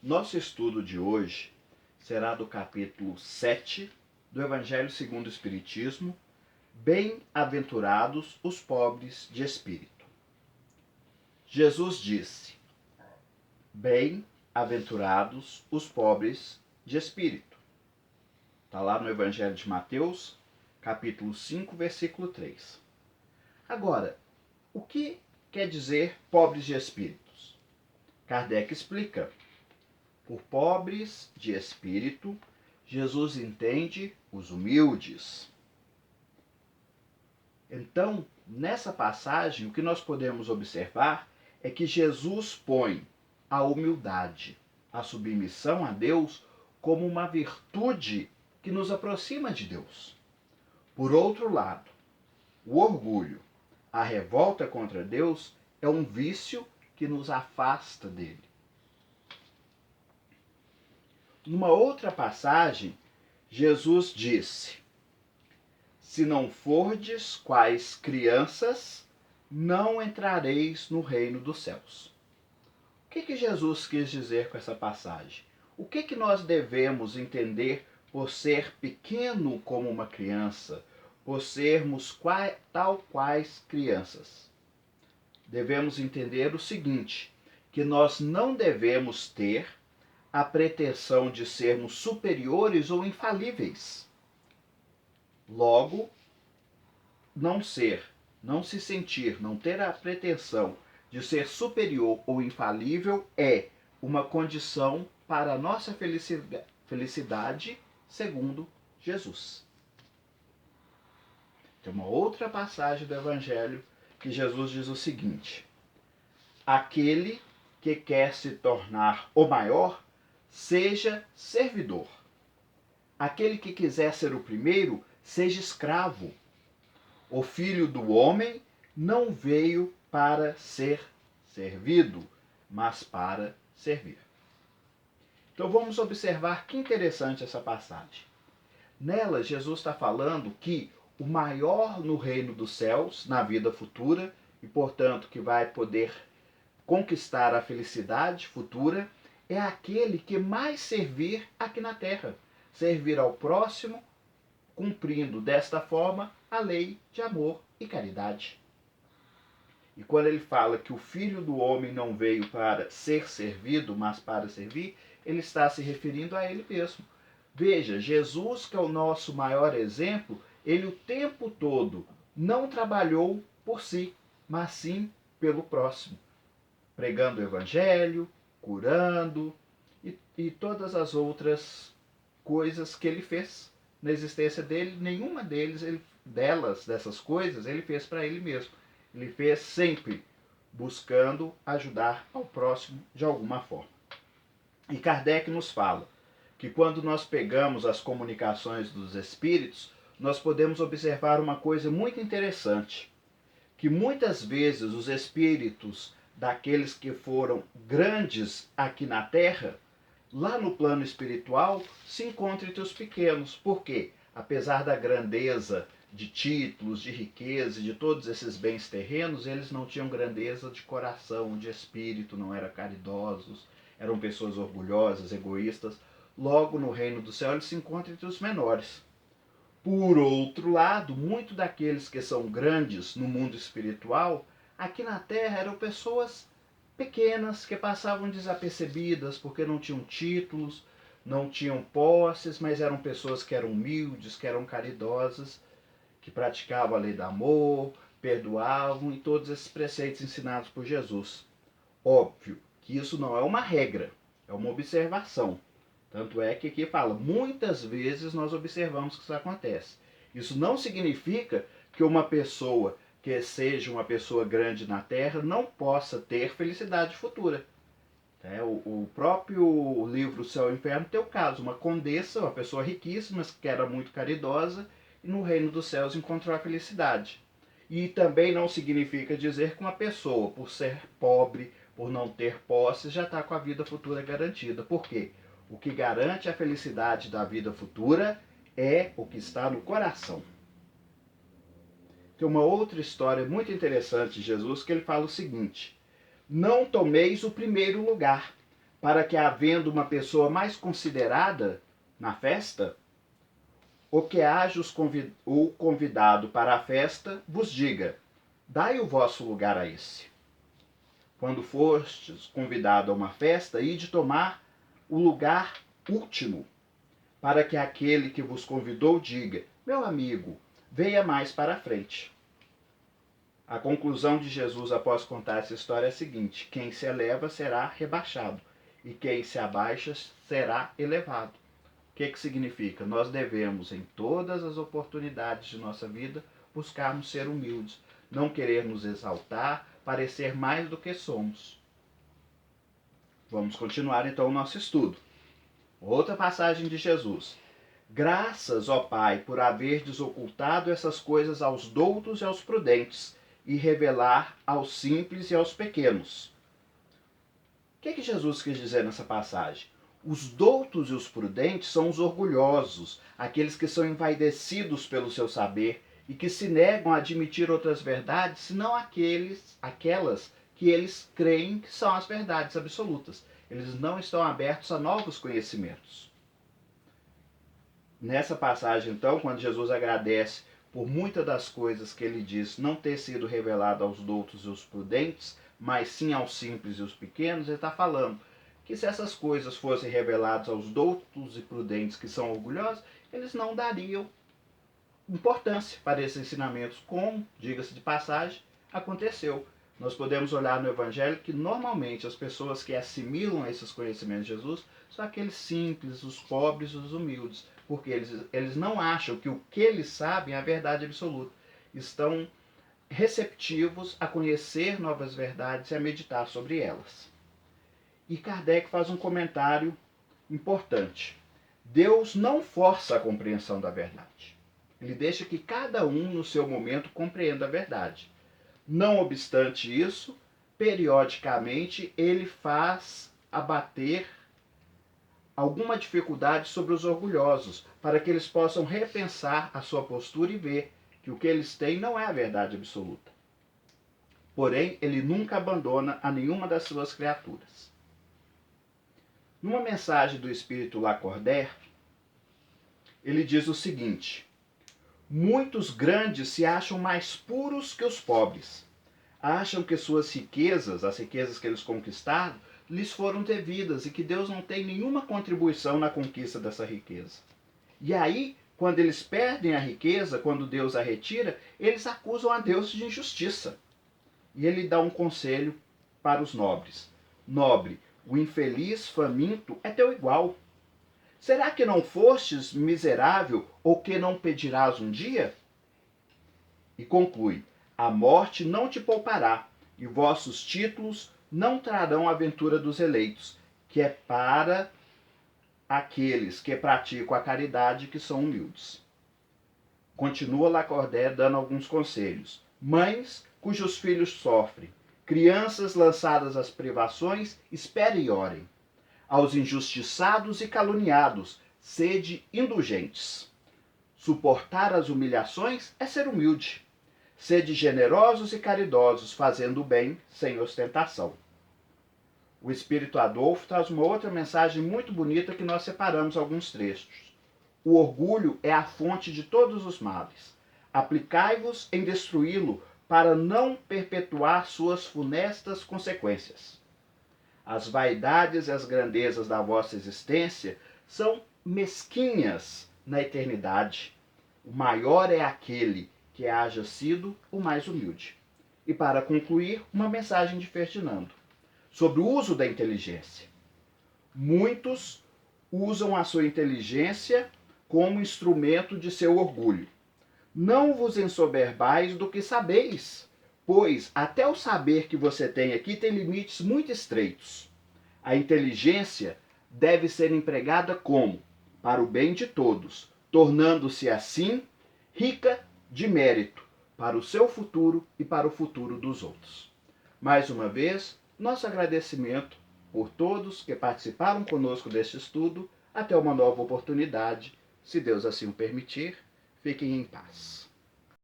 Nosso estudo de hoje será do capítulo 7 do Evangelho segundo o Espiritismo, Bem-aventurados os pobres de espírito. Jesus disse: Bem-aventurados os pobres de espírito. Está lá no Evangelho de Mateus, capítulo 5, versículo 3. Agora, o que quer dizer pobres de espíritos? Kardec explica. Por pobres de espírito, Jesus entende os humildes. Então, nessa passagem, o que nós podemos observar é que Jesus põe a humildade, a submissão a Deus, como uma virtude que nos aproxima de Deus. Por outro lado, o orgulho, a revolta contra Deus, é um vício que nos afasta dele. Numa outra passagem, Jesus disse: Se não fordes quais crianças, não entrareis no reino dos céus. O que Jesus quis dizer com essa passagem? O que nós devemos entender por ser pequeno como uma criança, por sermos tal quais crianças? Devemos entender o seguinte, que nós não devemos ter a pretensão de sermos superiores ou infalíveis. Logo, não se sentir, não ter a pretensão de ser superior ou infalível é uma condição para a nossa felicidade segundo Jesus. Tem uma outra passagem do Evangelho que Jesus diz o seguinte: aquele que quer se tornar o maior, seja servidor. Aquele que quiser ser o primeiro, seja escravo. O Filho do Homem não veio para ser servido, mas para servir. Então vamos observar que interessante essa passagem. Nela, Jesus está falando que o maior no reino dos céus, na vida futura, e portanto que vai poder conquistar a felicidade futura, é aquele que mais servir aqui na terra. Servir ao próximo, cumprindo desta forma a lei de amor e caridade. E quando ele fala que o Filho do Homem não veio para ser servido, mas para servir, ele está se referindo a ele mesmo. Veja, Jesus, que é o nosso maior exemplo, ele o tempo todo não trabalhou por si, mas sim pelo próximo, pregando o Evangelho, curando e todas as outras coisas que ele fez na existência dele. Nenhuma dessas coisas, ele fez para ele mesmo. Ele fez sempre buscando ajudar ao próximo de alguma forma. E Kardec nos fala que quando nós pegamos as comunicações dos espíritos, nós podemos observar uma coisa muito interessante, que muitas vezes os espíritos daqueles que foram grandes aqui na Terra, lá no plano espiritual, se encontram entre os pequenos. Por quê? Apesar da grandeza de títulos, de riqueza e de todos esses bens terrenos, eles não tinham grandeza de coração, de espírito, não eram caridosos, eram pessoas orgulhosas, egoístas. Logo, no reino do céu, eles se encontram entre os menores. Por outro lado, muitos daqueles que são grandes no mundo espiritual, aqui na Terra eram pessoas pequenas que passavam desapercebidas porque não tinham títulos, não tinham posses, mas eram pessoas que eram humildes, que eram caridosas, que praticavam a lei do amor, perdoavam e todos esses preceitos ensinados por Jesus. Óbvio que isso não é uma regra, é uma observação. Tanto é que aqui fala, muitas vezes nós observamos que isso acontece. Isso não significa que uma pessoa que seja uma pessoa grande na Terra não possa ter felicidade futura. O próprio livro Céu e Inferno tem o caso, uma condessa, uma pessoa riquíssima, que era muito caridosa, e no reino dos céus encontrou a felicidade. E também não significa dizer que uma pessoa, por ser pobre, por não ter posses, já está com a vida futura garantida. Por quê? O que garante a felicidade da vida futura é o que está no coração. Tem uma outra história muito interessante de Jesus que ele fala o seguinte: não tomeis o primeiro lugar, para que, havendo uma pessoa mais considerada na festa, o que haja o convidado para a festa vos diga: dai o vosso lugar a esse. Quando fostes convidado a uma festa, ide tomar o lugar último, para que aquele que vos convidou diga: meu amigo, venha mais para a frente. A conclusão de Jesus após contar essa história é a seguinte: quem se eleva será rebaixado, e quem se abaixa será elevado. O que significa? Nós devemos, em todas as oportunidades de nossa vida, buscarmos ser humildes, não querer nos exaltar, parecer mais do que somos. Vamos continuar então o nosso estudo. Outra passagem de Jesus. Graças, ó Pai, por haverdes ocultado essas coisas aos doutos e aos prudentes, e revelar aos simples e aos pequenos. O que Jesus quis dizer nessa passagem? Os doutos e os prudentes são os orgulhosos, aqueles que são envaidecidos pelo seu saber e que se negam a admitir outras verdades, senão aquelas que eles creem que são as verdades absolutas. Eles não estão abertos a novos conhecimentos. Nessa passagem, então, quando Jesus agradece por muitas das coisas que ele diz não ter sido revelado aos doutos e aos prudentes, mas sim aos simples e aos pequenos, ele está falando que se essas coisas fossem reveladas aos doutos e prudentes que são orgulhosos, eles não dariam importância para esses ensinamentos, como, diga-se de passagem, aconteceu. Nós podemos olhar no Evangelho que normalmente as pessoas que assimilam esses conhecimentos de Jesus são aqueles simples, os pobres, os humildes, porque eles não acham que o que eles sabem é a verdade absoluta. Estão receptivos a conhecer novas verdades e a meditar sobre elas. E Kardec faz um comentário importante. Deus não força a compreensão da verdade. Ele deixa que cada um, no seu momento, compreenda a verdade. Não obstante isso, periodicamente, ele faz abater alguma dificuldade sobre os orgulhosos, para que eles possam repensar a sua postura e ver que o que eles têm não é a verdade absoluta. Porém, ele nunca abandona a nenhuma das suas criaturas. Numa mensagem do Espírito Lacordaire, ele diz o seguinte: muitos grandes se acham mais puros que os pobres. Acham que suas riquezas, as riquezas que eles conquistaram, lhes foram devidas e que Deus não tem nenhuma contribuição na conquista dessa riqueza. E aí, quando eles perdem a riqueza, quando Deus a retira, eles acusam a Deus de injustiça. E ele dá um conselho para os nobres: nobre, o infeliz faminto é teu igual. Será que não fostes miserável, ou que não pedirás um dia? E conclui: a morte não te poupará, e vossos títulos não trarão a ventura dos eleitos, que é para aqueles que praticam a caridade, que são humildes. Continua Lacordaire dando alguns conselhos. Mães cujos filhos sofrem, crianças lançadas às privações, esperem e orem. Aos injustiçados e caluniados, sede indulgentes. Suportar as humilhações é ser humilde. Sede generosos e caridosos, fazendo o bem sem ostentação. O Espírito Adolfo traz uma outra mensagem muito bonita que nós separamos alguns trechos. O orgulho é a fonte de todos os males. Aplicai-vos em destruí-lo para não perpetuar suas funestas consequências. As vaidades e as grandezas da vossa existência são mesquinhas na eternidade. O maior é aquele que haja sido o mais humilde. E para concluir, uma mensagem de Ferdinando sobre o uso da inteligência. Muitos usam a sua inteligência como instrumento de seu orgulho. Não vos ensoberbais do que sabeis, pois até o saber que você tem aqui tem limites muito estreitos. A inteligência deve ser empregada como? Para o bem de todos, tornando-se assim rica de mérito para o seu futuro e para o futuro dos outros. Mais uma vez, nosso agradecimento por todos que participaram conosco deste estudo. Até uma nova oportunidade, se Deus assim o permitir. Fiquem em paz.